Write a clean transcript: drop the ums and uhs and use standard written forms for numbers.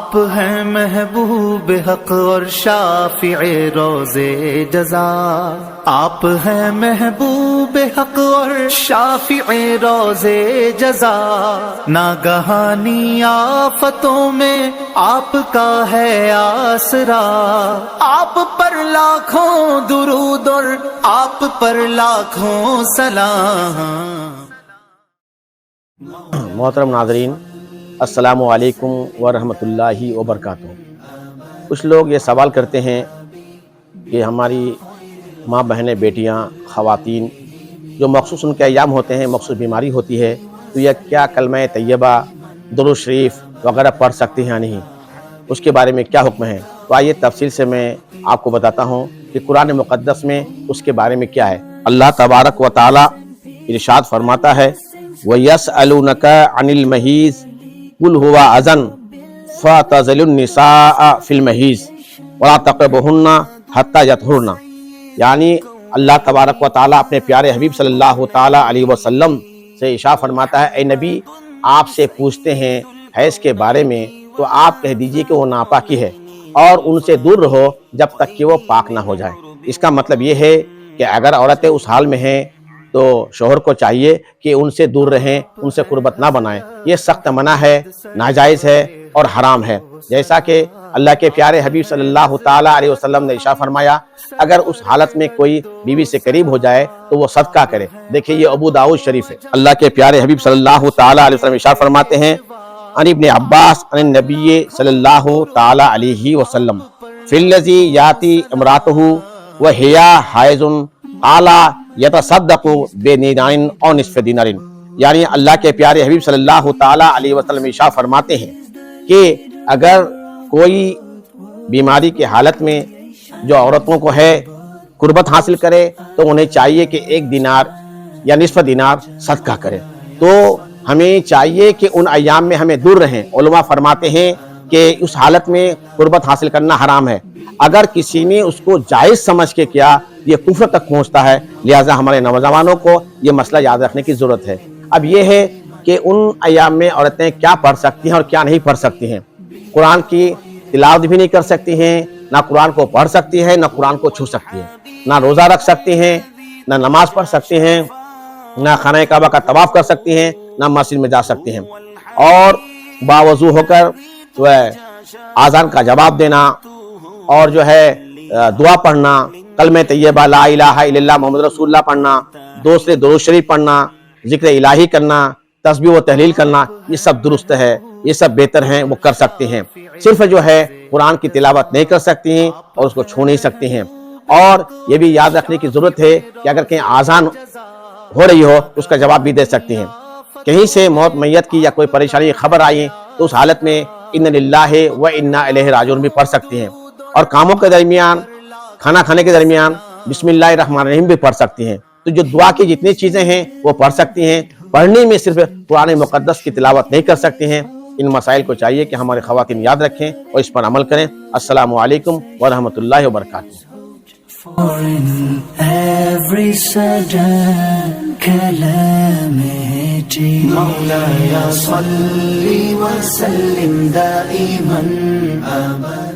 آپ ہیں محبوب حق اور شافع روزے جزا، آپ ہیں محبوب حق اور شافع روزے جزا، ناگہانی آفتوں میں آپ کا ہے آسرا، آپ پر لاکھوں درود اور آپ پر لاکھوں سلام۔ محترم ناظرین، السلام علیکم ورحمۃ اللہ وبرکاتہ۔ کچھ لوگ یہ سوال کرتے ہیں کہ ہماری ماں بہنیں، بیٹیاں، خواتین جو مخصوص ان کے ایام ہوتے ہیں، مخصوص بیماری ہوتی ہے، تو یہ کیا کلمہ طیبہ، درود شریف وغیرہ پڑھ سکتی ہیں یا نہیں، اس کے بارے میں کیا حکم ہے؟ تو آئیے تفصیل سے میں آپ کو بتاتا ہوں کہ قرآن مقدس میں اس کے بارے میں کیا ہے۔ اللہ تبارک و تعالی ارشاد فرماتا ہے وَيَسْأَلُونَكَ عَنِ الْمَحِيضِ قُلْ هُوَ أَذًى فَاعْتَزِلُوا النِّسَاءَ فِي الْمَحِيضِ وَلَا تَقْرَبُوهُنَّ حَتَّى يَطْهُرْنَ، یعنی اللہ تبارک و تعالیٰ اپنے پیارے حبیب صلی اللہ تعالیٰ علیہ وسلم سے ارشاد فرماتا ہے، اے نبی آپ سے پوچھتے ہیں حیض کے بارے میں، تو آپ کہہ دیجئے کہ وہ ناپاکی ہے اور ان سے دور رہو جب تک کہ وہ پاک نہ ہو جائے۔ اس کا مطلب یہ ہے کہ اگر عورتیں اس حال میں ہیں تو شوہر کو چاہیے کہ ان سے دور رہیں، ان سے قربت نہ بنائیں۔ یہ سخت منع ہے، ناجائز ہے اور حرام ہے، جیسا کہ اللہ کے پیارے حبیب صلی اللہ تعالیٰ علیہ وسلم نے ارشاد فرمایا اگر اس حالت میں کوئی بیوی سے قریب ہو جائے تو وہ صدقہ کرے۔ دیکھیں یہ ابو داؤد شریف ہے۔ اللہ کے پیارے حبیب صلی اللہ تعالیٰ علیہ وسلم ارشاد فرماتے ہیں عن ابن عباس عن النبی صلی اللہ تعالیٰ علیہ وسلم فی الذی یاتی امراتہ وہی حائض قال یتصدق بدینار او نصف دینار، یعنی اللہ کے پیارے حبیب صلی اللہ تعالیٰ علیہ وسلم ارشاد فرماتے ہیں کہ اگر کوئی بیماری کی حالت میں جو عورتوں کو ہے قربت حاصل کرے تو انہیں چاہیے کہ 1 دینار یا نصف دینار صدقہ کرے۔ تو ہمیں چاہیے کہ ان ایام میں ہمیں دور رہیں۔ علماء فرماتے ہیں کہ اس حالت میں قربت حاصل کرنا حرام ہے، اگر کسی نے اس کو جائز سمجھ کے کیا یہ کفر تک پہنچتا ہے، لہٰذا ہمارے نوجوانوں کو یہ مسئلہ یاد رکھنے کی ضرورت ہے۔ اب یہ ہے کہ ان ایام میں عورتیں کیا پڑھ سکتی ہیں اور کیا نہیں پڑھ سکتی ہیں۔ قرآن کی تلاوت بھی نہیں کر سکتی ہیں، نہ قرآن کو پڑھ سکتی ہیں، نہ قرآن کو چھو سکتی ہیں، نہ روزہ رکھ سکتی ہیں، نہ نماز پڑھ سکتی ہیں، نہ خانہ کعبہ کا طواف کر سکتی ہیں، نہ مسجد میں جا سکتی ہیں، اور باوضو ہو کر جو ہے آذان کا جواب دینا اور جو ہے دعا پڑھنا، کلمہ طیبہ لا الہ الا اللہ محمد رسول اللہ پڑھنا، دوسرے درود شریف پڑھنا، ذکر الہی کرنا، تسبیح و تحلیل کرنا، یہ سب درست ہے، یہ سب بہتر ہیں، وہ کر سکتے ہیں۔ صرف جو ہے قرآن کی تلاوت نہیں کر سکتی ہیں اور اس کو چھو نہیں سکتی ہیں۔ اور یہ بھی یاد رکھنے کی ضرورت ہے کہ اگر کہیں آذان ہو رہی ہو اس کا جواب بھی دے سکتی ہیں۔ کہیں سے موت میت کی یا کوئی پریشانی کی خبر آئی تو اس حالت میں ان للہ و انا الیہ راجعون بھی پڑھ سکتی ہیں، اور کاموں کے درمیان، کھانا کھانے کے درمیان بسم اللہ الرحمن الرحیم بھی پڑھ سکتی ہیں۔ تو جو دعا کی جتنی چیزیں ہیں وہ پڑھ سکتی ہیں، پڑھنے میں صرف قرآن مقدس کی تلاوت نہیں کر سکتی ہیں۔ ان مسائل کو چاہیے کہ ہمارے خواتین یاد رکھیں اور اس پر عمل کریں۔ السلام علیکم ورحمۃ اللہ وبرکاتہ۔ For in every sada kalam hai Maulaya salli wa sallim daiman abada